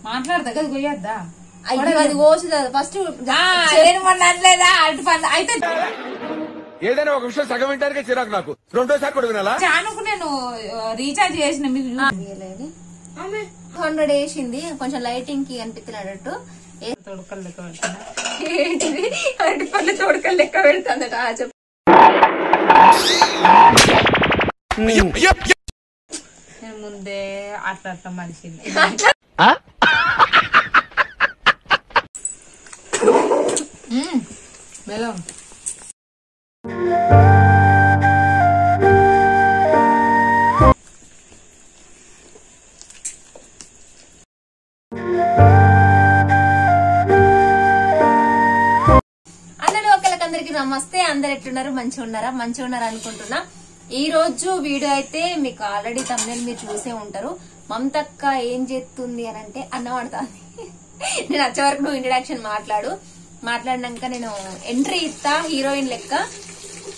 మాట్లాడదా కదా కొయ్యద్దా అది కోసుదా ఫస్ట్ అనలేదా అటు పని అయితే ఏదైనా ఒక విషయం సగం వింటానికే చిరాకు నాకు రెండోసారి కూడా వినాలా చానుకు నేను రీఛార్జ్ చేసిన మీకు 100 వేసింది కొంచెం లైటింగ్ కి అనిపిస్తున్నట్టు తొడకలు లెక్క పెడుతున్నా ఏంటిది అరటి పళ్ళు తోడకలు లెక్క పెడుతుందట చెప్పు నేను ముందే అట్లా అట్లా మనిషిని బెల్లం నమస్తే అందరు ఎట్లున్నారు మంచిగా ఉన్నారా అనుకుంటున్నా ఈ రోజు వీడియో అయితే మీకు ఆల్రెడీ తమ్ముళ్ళు మీరు చూసే ఉంటారు మమతక్క ఏం చేస్తుంది అని అంటే అన్నం ఆడుతుంది నేను వచ్చే వరకు నువ్వు ఇంట్రడక్షన్ మాట్లాడినాక నేను ఎంట్రీ ఇస్తా హీరోయిన్ లెక్క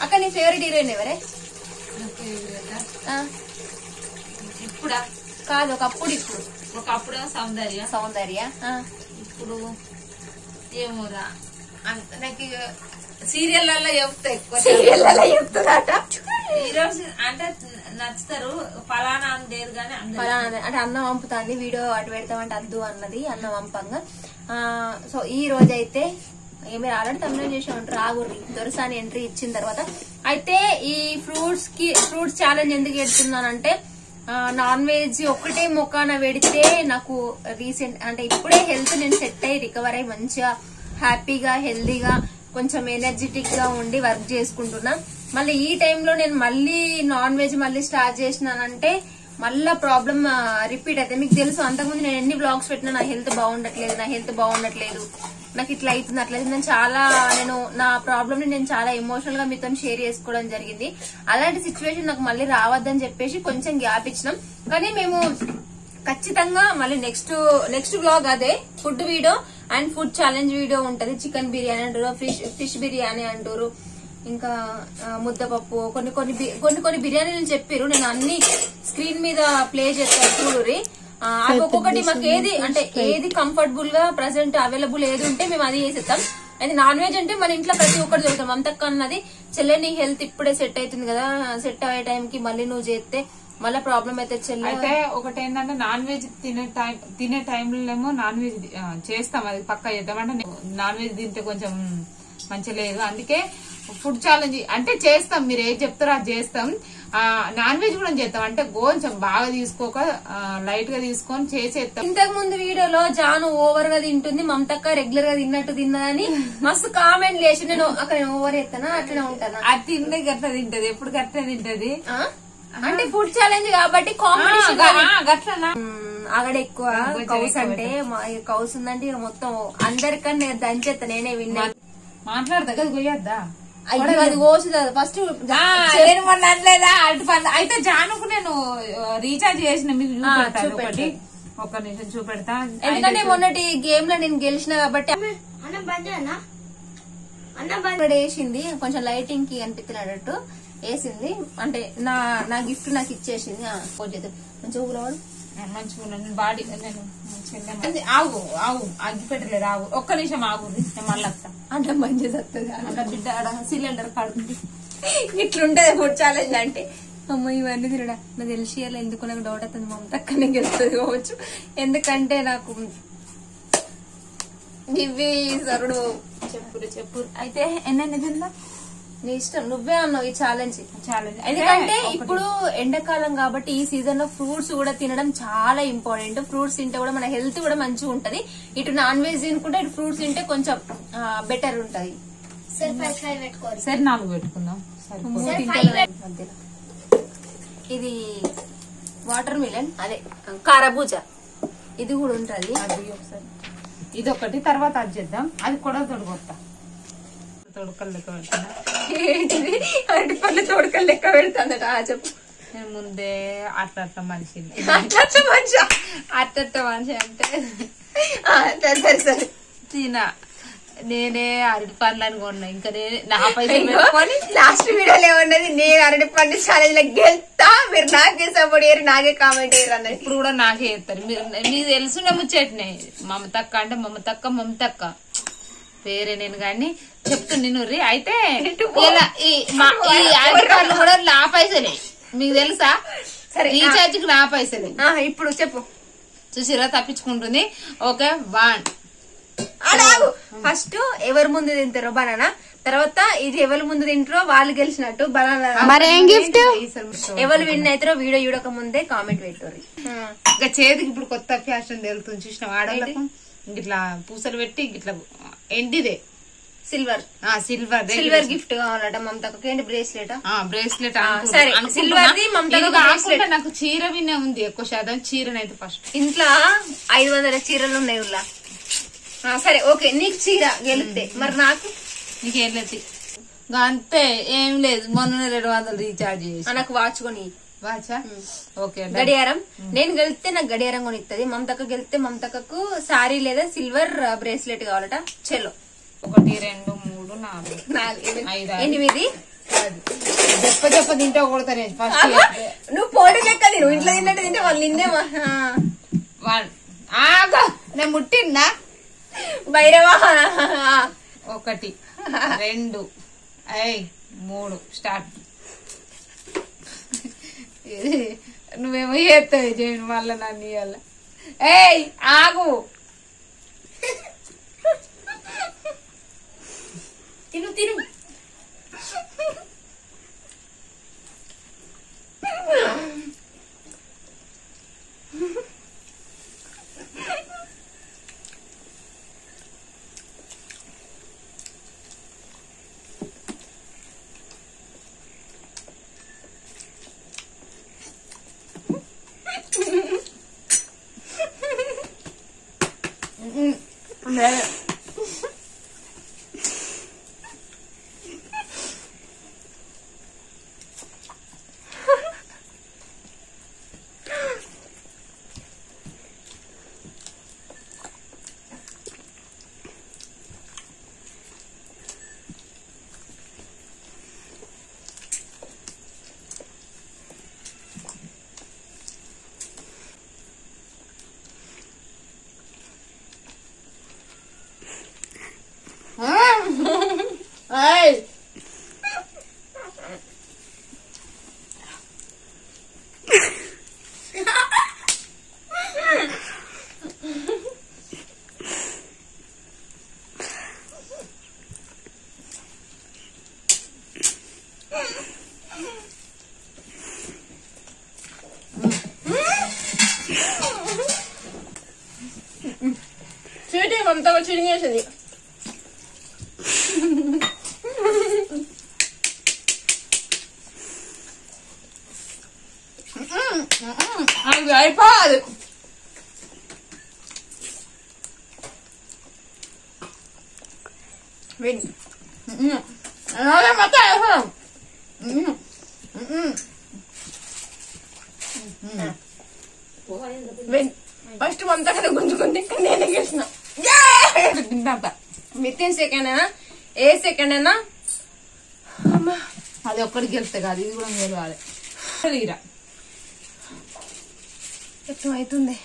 అక్క నీ ఫేవరెట్ హీరోయిన్ ఎవరే ఇప్పుడా కాదు ఒకప్పుడు ఒకప్పుడు సౌందర్య ఇప్పుడు ఏమోరా నాకు సీరియల్లో చెప్తా ఎక్కువ చెప్తుందట ఈరోజు అంటే నచ్చుతారు ఫలానా అని లేదు కానీ ఫలానా అంటే అన్నం పంపుతుంది వీడియో అటు పెడతామంటే అద్దు అన్నది అన్నం పంపంగా సో ఈ రోజు అయితే మీరు ఆల్రెడీ తమిళ చేసే ఉంటారు ఆగుర్రి దొరసాని ఎంట్రీ ఇచ్చిన తర్వాత అయితే ఈ ఫ్రూట్స్ ఛాలెంజ్ ఎందుకు పెడుతున్నానంటే నాన్ వెజ్ ఒక్కటే మొక్కాన పెడితే నాకు రీసెంట్ అంటే ఇప్పుడే హెల్త్ నేను సెట్ అయ్యి రికవర్ అయ్యి మంచిగా హ్యాపీగా హెల్దీగా కొంచెం ఎనర్జెటిక్ గా ఉండి వర్క్ చేసుకుంటున్నా మళ్ళీ ఈ టైంలో నేను మళ్ళీ నాన్ వెజ్ మళ్ళీ స్టార్ట్ చేసినానంటే మళ్ళా ప్రాబ్లం రిపీట్ అయితే మీకు తెలుసు అంతకుముందు నేను ఎన్ని బ్లాగ్స్ పెట్టినా నా హెల్త్ బాగుండట్లేదు నాకు ఇట్లా అవుతుంది అట్లయితే నేను నా ప్రాబ్లమ్ ని నేను చాలా ఎమోషనల్ గా మీతో షేర్ చేసుకోవడం జరిగింది అలాంటి సిచ్యువేషన్ నాకు మళ్ళీ రావద్దని చెప్పేసి కొంచెం గ్యాప్ ఇచ్చినాం కానీ మేము ఖచ్చితంగా మళ్ళీ నెక్స్ట్ బ్లాగ్ అదే food video and food challenge video ఉంటది చికెన్ బిర్యానీ అంటారు ఫిష్ బిర్యానీ అంటారు ఇంకా ముద్దపప్పు కొన్ని బిర్యానీలు చెప్పారు నేను అన్ని స్క్రీన్ మీద ప్లే చేస్తాను చూడురి అవి ఒక్కొక్కటి మాకు ఏది కంఫర్టబుల్ గా ప్రెసెంట్ అవైలబుల్ ఏది ఉంటే మేము అది చేసేస్తాం అది నాన్ వెజ్ అంటే మన ఇంట్లో ప్రతి ఒక్కటి చూస్తాం అంతక్క అన్నది చెల్లె నీ హెల్త్ ఇప్పుడే సెట్ అవుతుంది కదా సెట్ అయ్యే టైంకి మళ్ళీ నువ్వు చేస్తే మళ్ళీ ప్రాబ్లం అయితే చెల్లె అయితే ఒకటి ఏంటంటే నాన్ వెజ్ తినే టైంలో నాన్ వెజ్ చేస్తాం అది పక్కా చేద్దాం అంటే నాన్ వెజ్ తింటే కొంచెం మంచి లేదు అందుకే ఫుడ్ ఛాలెంజ్ అంటే చేస్తాం మీరు ఏది చెప్తారో అది చేస్తాం నాన్ వెజ్ కూడా చేస్తాం అంటే కొంచెం బాగా తీసుకోక లైట్ గా తీసుకొని చేసేస్తాం ఇంతకు ముందు వీడియోలో జాను ఓవర్ గా తింటుంది మమతక్క రెగ్యులర్ గా తిన్నట్టు తిన్నదని మస్తు కామెంట్ లేచి నేను అక్కడ ఓవర్ ఎత్తానా అట్లనే ఉంటానా అది తింటే గట్లా తింటది ఎప్పుడు గట్లా తింటది అంటే ఫుడ్ ఛాలెంజ్ కాబట్టి కాంపిటీషన్ గట్లనా అక్కడ ఎక్కువ కౌస్ అంటే కౌస్ ఉందంటే ఇక మొత్తం అందరికన్నా నేను దంచేస్తా నేనే విన్నా మాట్లాడదా కదా కొయ్యద్దా అది కోసుదా ఫస్ట్ అనలేదా అటు పని అయితే జానుకు నేను రీఛార్జ్ చేసిన మీకు చూపెడతా ఒక్క నిమిషం చూపెడతా ఎందుకంటే మొన్నటి గేమ్ లో నేను గెలిచిన కాబట్టి వేసింది కొంచెం లైటింగ్ కి అనిపిస్తున్నట్టు వేసింది అంటే నా గిఫ్ట్ నాకు ఇచ్చేసింది మంచిగా ఊరవాడు మంచిగా బాడీ నేను ఆగు అగ్గి పెట్టలేదు ఆగు ఒక్క నిమిషం ఆగు నేను మళ్ళీ వస్తా అంటే మంచిగా వస్తుంది అంటే బిడ్డ సిలిండర్ కడుతుంది ఇట్లుంటది ఫుడ్ ఛాలెంజ్ అంటే అమ్మ ఇవన్నీ తినడా నాకు తెలిసి ఎందుకు నాకు డౌట్ అవుతుంది మమతక్కనే గెలుస్తుంది కావచ్చు ఎందుకంటే నాకు ఇవి సరుడు చెప్పు అయితే ఎన్ని తిందా నీ ఇష్టం నువ్వే అన్నావు ఈ ఛాలెంజ్ ఎందుకంటే ఇప్పుడు ఎండాకాలం కాబట్టి ఈ సీజన్ లో ఫ్రూట్స్ కూడా తినడం చాలా ఇంపార్టెంట్ ఫ్రూట్స్ తింటే కూడా మన హెల్త్ కూడా మంచిగా ఉంటది ఇటు నాన్ వెజ్ తినుకుంటే ఇటు ఫ్రూట్స్ తింటే కొంచెం బెటర్ ఉంటది సరే 4 పెట్టుకుందాం ఇది వాటర్ మిలన్ అదే కరబూజా ఇది కూడా ఉంటది ఇది ఒకటి తర్వాత అది చేద్దాం అది కూడా తొడగొస్తా తొడకలు లెక్క పెడుతున్నా ఏంటిది అరటి పళ్ళు తోడకలు లెక్క పెడుతుందట చెప్పు నేను ముందే అట్లా మనిషిని అట్ట మనిషి అంటే సరే తిన నేనే అరటి పండ్లు అని కొన్నా. ఇంకా నేనే నా పైసలు పెట్టుకొని లాస్ట్ వీడియోలో ఏమన్నది, నేను అరటి పండు ఛాలెంజ్ లో గెలుస్తా, మీరు నాకే సపోర్ట్ చేయరు, నాకే కామెంట్ చేయరు అన్నది. ఇప్పుడు కూడా నాకే చేస్తారు. మీకు తెలుసుండే ముచ్చట్నే. మమతక్క అంటే మమతక్క పేరే నేను కానీ చెప్తుంది నుర్రి. అయితే ఈ అరటి పండ్లు కూడా నా పైసలే, మీకు తెలుసా? సరే రీఛార్జ్ కి నా పైసలే. ఇప్పుడు చెప్పు. చూసిరా తప్పించుకుంటుంది. ఓకే 1 ఫస్ట్ ఎవరు ముందు తింటారో బనానా, తర్వాత ఇది ఎవరు ముందు తింటారో వాళ్ళు గెలిచినట్టు బనానా. మరేం గిఫ్ట్ ఎవరు విన్ అవుతారో వీడియో చూడక ముందే కామెంట్ పెట్టారు. ఇంకా చేతికి ఇప్పుడు కొత్త ఫ్యాషన్ తెలుతుంది చూసిన ఆడవాళ్ళకు. ఇట్లా పూసలు పెట్టి ఇట్లా ఎండిదే సిల్వర్ గిఫ్ట్ కావాలట మమతకు. ఏంటి బ్రేస్లెట్? బ్రేస్లెట్. సరే సిల్వర్ ది మమతకు. నాకు చీర వినే ఉంది ఎక్కువ శాతం. చీరనైతే ఫస్ట్ ఇంట్లో 500 చీరలు ఉన్నాయి ఊళ్ళో. సరే ఓకే, నీకు చీర గెలిస్తే. మరి నాకు నీకేం లేదు అంతే, ఏం లేదు. మొన్న 200 రీఛార్జ్ చేసి నాకు వాచ్ కొని. వాచా? ఓకే. గడియారం నేను గెలిస్తే నాకు గడియారం కొని ఇస్తుంది. మమతకు గెలిస్తే మమతకు సారీ లేదా సిల్వర్ బ్రేస్లెట్ కావాలట. చెలో 1 2 3 4 5 చెప్ప తింటే కొడతానే ఫస్ట్. నువ్వు పోటీ లెక్క తిను, ఇంట్లో తిన్నట్టు తింటే వాళ్ళు నిన్నే. నేను ముట్టిందా? భైరవా 1 2 3 స్టార్ట్. నువ్వేమో చేస్తావు చేయను మళ్ళా నన్ను ఇవాళ. ఆగు. తిను తిను. చీటీ అంతా చిరిగేసింది. అది అయిపోదు. ఫస్ట్ అంతా కదా గుంజుకుంది, నేనే గెలిచిన. వితిన్ సెకండ్ అయినా ఏ సెకండ్ అయినా అది ఒక్కడికి గెలిస్తే కాదు, ఇది కూడా గెలవాలి. ఎట్లా అవుతుంది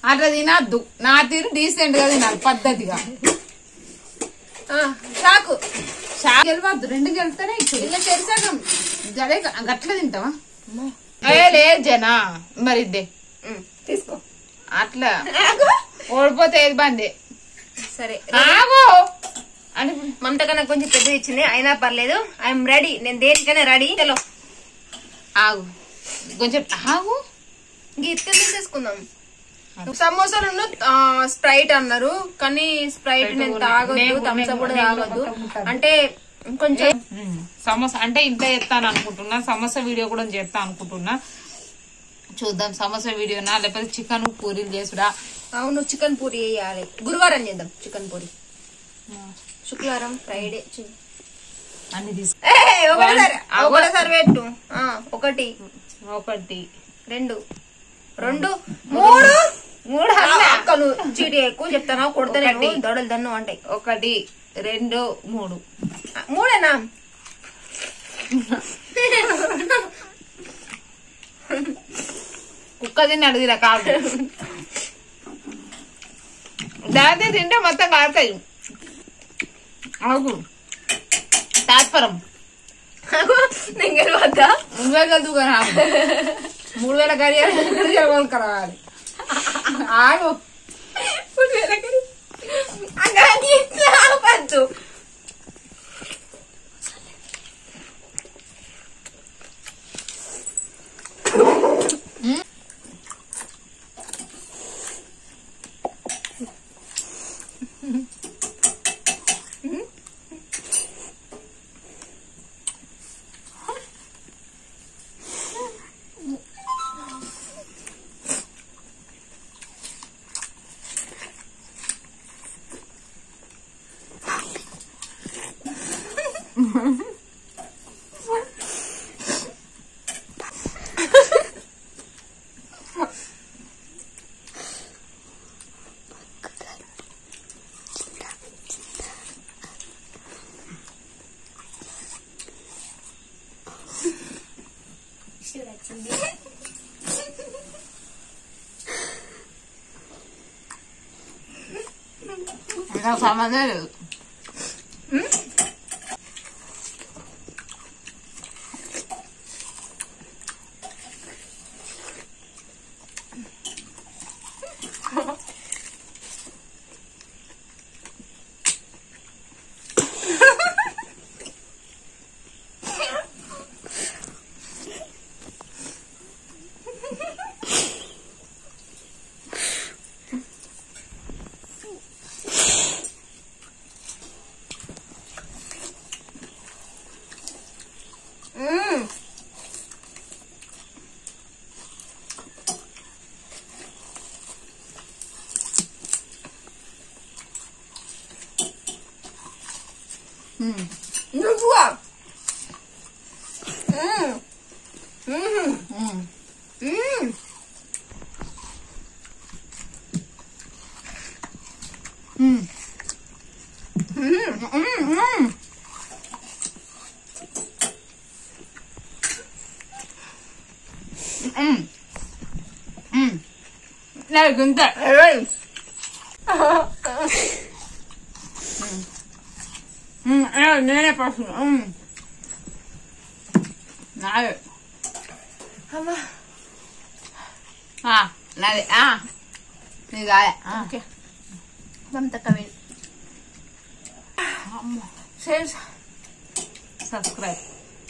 అట్లా తినద్దు. నా తీరు డీసెంట్ గా తినాలి, పద్ధతిగా. షాకు గెలవద్దు, 2 గెలిస్తేనే ఇలా చేసాగం అదే గట్ల తింటావా? లేదు జనా మరి ఇద్దే తీసుకో. అట్లా ఓడిపోతే ఏది బందే. సరే ఆగు అని మమతగా నాకు కొంచెం పెద్ద ఇచ్చింది, అయినా పర్లేదు. ఐఎమ్ రెడీ, నేను దేనికైనా రెడీ. చలో ఆగు కొంచెం ఆగు. గీత తీసుకుందాం. సమోసాలు స్ప్రైట్ అన్నారు, కానీ స్ప్రైట్ నేను తాగొద్దు, థమ్స్ అప్ కూడా తాగొద్దు. అంటే కొంచెం సమోసా అంటే ఇంత చేస్తాను అనుకుంటున్నా. సమోసా వీడియో కూడా చేస్తా అనుకుంటున్నా. చూద్దాం సమోసా వీడియోనా లేకపోతే చికెన్ పూరీలు చేసుడా. అవును చికెన్ పూరి వేయాలి, గురువారం చేద్దాం చికెన్ పూరి. శుక్రవారం ఫ్రైడే అన్ని తీసుకు ఒకటేసారి పెట్టు. 1 2 2 3 3 అక్కలు చీటీ ఎక్కువ చెప్తాను కొడతాను దొడలు దన్ను అంటాయి 1 2 3 మూడేనా కుక్క తిని అడిగిరా కాదు దాని తింటే మొత్తం కాలుతాయి ఆగు తాత్పరం నేను వద్దా 3000 దూగా 3000 గడియాలు కొనుక్కరావాలి ఆగు పద్దు నాకు సంబంధం లేదు నువ్వా ఇంత నేనే పడుతున్నా నాదే అమ్మా నాదే నీది కాదే ఓకే మమతక్క షేర్ సబ్స్క్రైబ్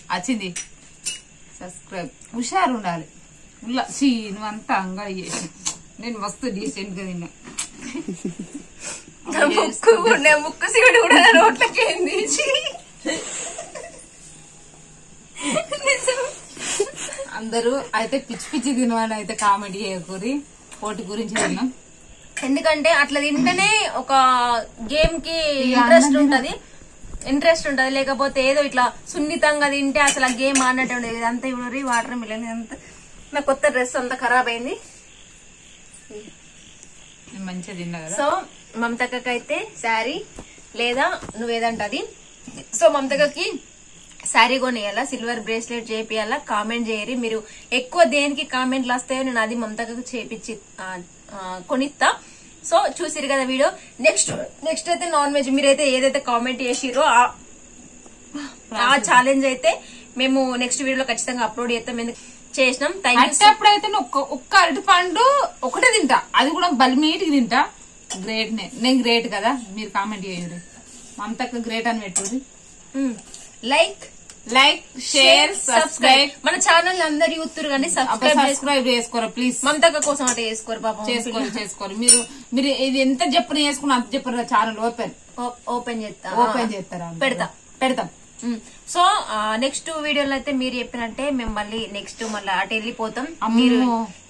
వచ్చింది సబ్స్క్రైబ్ హుషారు ఉండాలి నువ్వంతా అంగడి చేసి నేను మస్తు డీసెంట్ గా తిన్నా ముక్కు సీడు కూడా రోట్లకి అందరూ అయితే పిచ్చి పిచ్చి తినమని అయితే కామెడీ చేయకూరి పోటీ గురించి తిన్నాం ఎందుకంటే అట్లా తింటేనే ఒక గేమ్ కి ఇంట్రెస్ట్ ఉంటది లేకపోతే ఏదో ఇట్లా సున్నితంగా తింటే అసలు ఆ గేమ్ ఆడినట్టు ఉండేది ఇదంతా ఇప్పుడు వాటర్ మిలన్ అంతా నా కొత్త డ్రెస్ అంతా ఖరాబ్ అయింది మంచిగా తిన్నా కదా సో మమతక్కకి అయితే శారీ లేదా నువ్వేదంటది సో మమతక్కకి శారీ కొనియాలా సిల్వర్ బ్రేస్లెట్ చేపియాలా కామెంట్ చేయరి మీరు ఎక్కువ దేనికి కామెంట్లు వస్తాయో నేను అది మమతక్కకు చేపించి కొనిస్తా సో చూసిరు కదా వీడియో నెక్స్ట్ అయితే నాన్ వెజ్ మీరైతే ఏదైతే కామెంట్ చేసిరో ఆ ఛాలెంజ్ అయితే మేము నెక్స్ట్ వీడియోలో ఖచ్చితంగా అప్లోడ్ చేస్తాం ఎందుకు చేసినాం అప్పుడైతే ఒక్క అరటి పండు ఒకటే తింటా అది కూడా బలిమీటికి తింటా గ్రేట్ నేను గ్రేట్ కదా మీరు కామెంట్ చేయరు మమతక్క గ్రేట్ అని పెట్టుది లైక్ షేర్ సబ్స్క్రైబ్ మన ఛానల్ అందరు యూతురు కానీ సబ్స్క్రైబ్ చేసుకోరా ప్లీజ్ మమతక్క కోసం అంటే చేసుకోరు పాపం చేసుకోరు మీరు ఇది ఎంత చెప్పిన చేసుకుని అంత చెప్పారు ఛానల్ ఓపెన్ చేస్తారా పెడతాం సో నెక్స్ట్ వీడియోలో అయితే మీరు చెప్పినట్టే మేము మళ్ళీ నెక్స్ట్ మళ్ళీ అటు వెళ్ళిపోతాం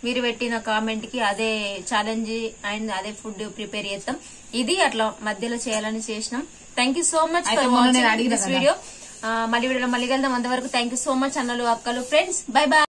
మీరు పెట్టిన కామెంట్ కి అదే ఛాలెంజ్ అండ్ అదే ఫుడ్ ప్రిపేర్ చేస్తాం ఇది అట్లా మధ్యలో చేయాలని చేసినాం thank you so much for video మళ్ళీ వీడియోలో మళ్ళీ వెళ్దాం అంతవరకు థ్యాంక్ యూ సో మచ్ అన్నలు అక్కలు ఫ్రెండ్స్ బై బై